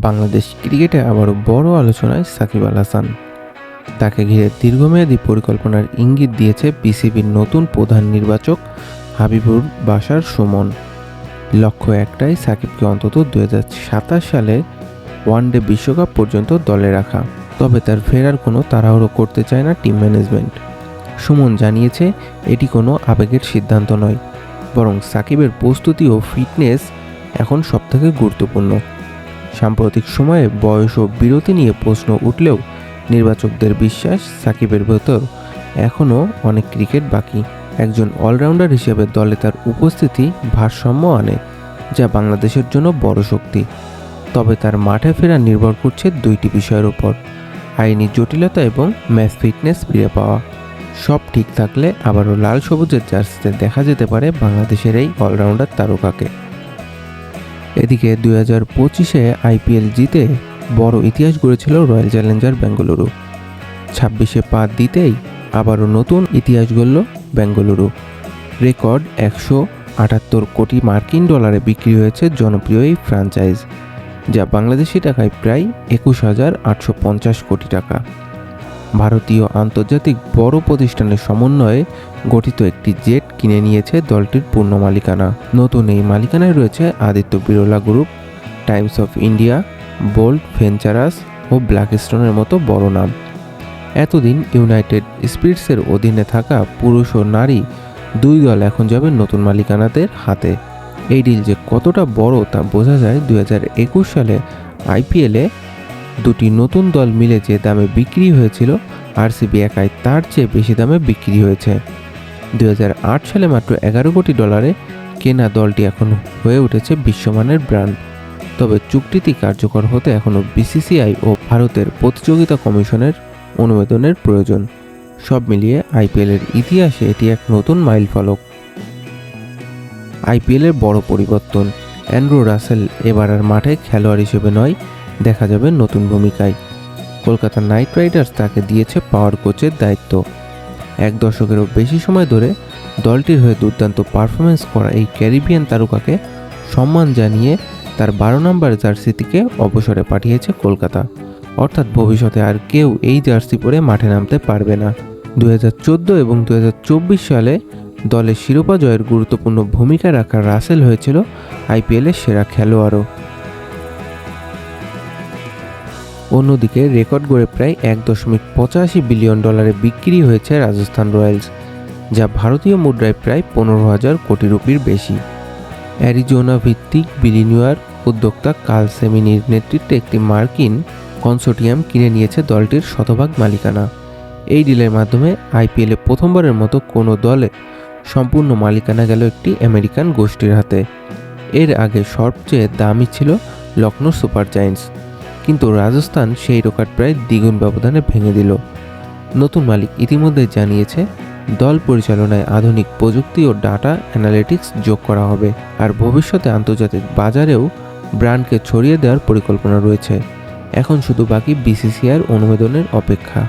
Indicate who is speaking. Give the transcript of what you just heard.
Speaker 1: বাংলাদেশ ক্রিকেটে আবারও বড় আলোচনায় সাকিব আল হাসান। তাকে ঘিরে দীর্ঘমেয়াদী পরিকল্পনার ইঙ্গিত দিয়েছে বিসিবির নতুন প্রধান নির্বাচক হাবিবুর বাশার সুমন। লক্ষ্য একটাই, সাকিবকে অন্তত 2027 সালে ওয়ানডে বিশ্বকাপ পর্যন্ত দলে রাখা। তবে তার ফেরার কোনো তাড়াহুড়ো করতে চায় না টিম ম্যানেজমেন্ট। সুমন জানিয়েছে, এটি কোনো আবেগের সিদ্ধান্ত নয়, বরং সাকিবের প্রস্তুতি ও ফিটনেস এখন সবথেকে গুরুত্বপূর্ণ। সাম্প্রতিক সময়ে বয়স ও বিরতি নিয়ে প্রশ্ন উঠলেও নির্বাচকদের বিশ্বাস, সাকিবের ভেতর এখনও অনেক ক্রিকেট বাকি। একজন অলরাউন্ডার হিসেবে দলে তার উপস্থিতি ভারসাম্য আনে, যা বাংলাদেশের জন্য বড় শক্তি। তবে তার মাঠে ফেরা নির্ভর করছে দুইটি বিষয়ের উপর: আইনি জটিলতা এবং ম্যাচ ফিটনেস ফিরে পাওয়া। সব ঠিক থাকলে আবারও লাল সবুজের জার্সিতে দেখা যেতে পারে বাংলাদেশের এই অলরাউন্ডার তারকাকে। এদিকে 2025-এ আইপিএল জিতে বড় ইতিহাস গড়েছিল রয়্যাল চ্যালেঞ্জার বেঙ্গালুরু। 26-এ পা দিতেই আবারও নতুন ইতিহাস গড়ল বেঙ্গালুরু। রেকর্ড 178 কোটি মার্কিন ডলারে বিক্রি হয়েছে জনপ্রিয় এই ফ্র্যাঞ্চাইজ, যা বাংলাদেশি টাকায় প্রায় 21,850 কোটি টাকা। ভারতীয় আন্তর্জাতিক বড় প্রতিষ্ঠানের সমন্বয়ে গঠিত একটি জেট কিনে নিয়েছে দলটির পূর্ণ মালিকানা। নতুন এই মালিকানায় রয়েছে Aditya Birla group, Times of India, Bolt Ventures ও ব্ল্যাকস্টোনের মতো বড় নাম। এতদিন ইউনাইটেড স্পিরিটসের অধীনে থাকা পুরুষ ও নারী দুই দল এখন যাবে নতুন মালিকানাদের হাতে। এই ডিল যে কতটা বড় তা বোঝা যায় 2021 সালে আইপিএলে দুটি নতুন দল মিলে যে দামে বিক্রি হয়েছিল, আরসিবি একাই তার চেয়ে বেশি দামে বিক্রি হয়েছে। 2008 সালে মাত্র 11 কোটি ডলারে কেনা দলটি এখন হয়ে উঠেছে বিশ্বমানের ব্র্যান্ড। তবে চুক্তিটি কার্যকর হতে এখনও বিসিসিআই ও ভারতের প্রতিযোগিতা কমিশনের অনুমোদনের প্রয়োজন। সব মিলিয়ে আইপিএলের ইতিহাসে এটি এক নতুন মাইলফলক। আইপিএলের বড় পরিবর্তন: অ্যান্ড্রু রাসেল এবার আর মাঠে খেলোয়াড় হিসেবে নয়, দেখা যাবে নতুন ভূমিকায়। কলকাতা নাইট রাইডার্স তাকে দিয়েছে পাওয়ার কোচের দায়িত্ব। এক দশকেরও বেশি সময় ধরে দলটির হয়ে দুর্দান্ত পারফরমেন্স করা এই ক্যারিবিয়ান তারকাকে সম্মান জানিয়ে তার 12 নম্বর জার্সিটিকে অবসরে পাঠিয়েছে কলকাতা। অর্থাৎ ভবিষ্যতে আর কেউ এই জার্সি পরে মাঠে নামতে পারবে না। 2014 এবং 2024 সালে দলের শিরোপা জয়ের গুরুত্বপূর্ণ ভূমিকা রাখা রাসেল হয়েছিল আইপিএলের সেরা খেলোয়াড়ও। অন্যদিকে রেকর্ড গড়ে প্রায় 1.85 বিলিয়ন ডলারে বিক্রি হয়েছে রাজস্থান রয়্যালস, যা ভারতীয় মুদ্রায় প্রায় 15,000 কোটি রুপির বেশি। অ্যারিজোনা ভিত্তিক বিলিনিয়ার উদ্যোক্তা কার্ল সেমিনির নেতৃত্বে একটি মার্কিন কনসোর্টিয়াম কিনে নিয়েছে দলটির শতভাগ মালিকানা। এই ডিলের মাধ্যমে আইপিএলে প্রথমবারের মতো কোনো দলে সম্পূর্ণ মালিকানা গেল একটি আমেরিকান গোষ্ঠীর হাতে। এর আগে সবচেয়ে দামি ছিল লখনৌ সুপার জায়ান্টস, কিন্তু রাজস্থান সেই রেকর্ড প্রায় দ্বিগুণ ব্যবধানে ভেঙে দিল। নতুন মালিক ইতিমধ্যে জানিয়েছে, দল পরিচালনায় আধুনিক প্রযুক্তি ও ডাটা অ্যানালিটিক্স যোগ করা হবে, আর ভবিষ্যতে আন্তর্জাতিক বাজারেও ব্র্যান্ডকে ছড়িয়ে দেওয়ার পরিকল্পনা রয়েছে। এখন শুধু বাকি বিসিসিআইয়ের অনুমোদনের অপেক্ষা।